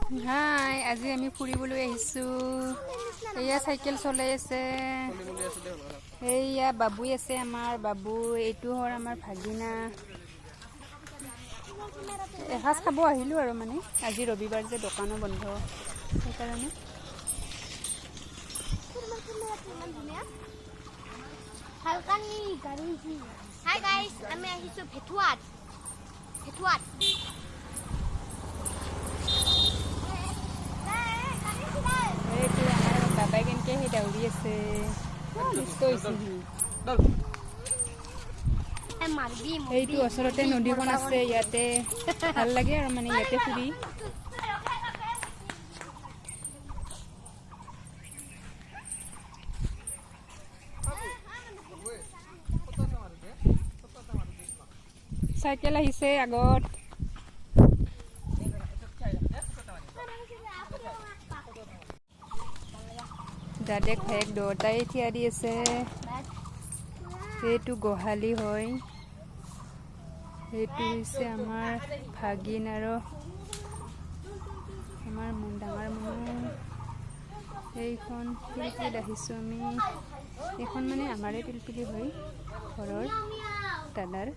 হাই, আজি আমি ফুৰিবলৈ আহিছোঁ। এয়া চাইকেল চলাই আছে। এইয়া বাবুই আছে, আমাৰ বাবু। এইটো হ'ল আমাৰ ভাগিনা। এসাঁজ খাব আহিলোঁ আৰু মানে আজি ৰবিবাৰ যে দোকানো বন্ধ সেইকাৰণে। হাই গাইস, আমি আহিছোঁ ভেটুৱাত। এইটো আমাৰ বাবাই কেনেকৈ সেই দাউৰি আছে। দুষ্ট হৈছে সি। এইটো ওচৰতে নদীখন আছে, ইয়াতে ভাল লাগে আৰু মানে ইয়াতে ফুৰি। চাইকেল আহিছে আগত। দাদেক ভায়েক দুয়োটাই থিয় দি আছে। এইটো গোহালি হয়। এইটো হৈছে আমাৰ ভাগিন আৰু আমাৰ ডাঙৰ মানুহ। এইখন পিলপিলিত আহিছোঁ আমি। এইখন মানে আমাৰে পিলপিলি হয়, ঘৰৰ দাদাৰ।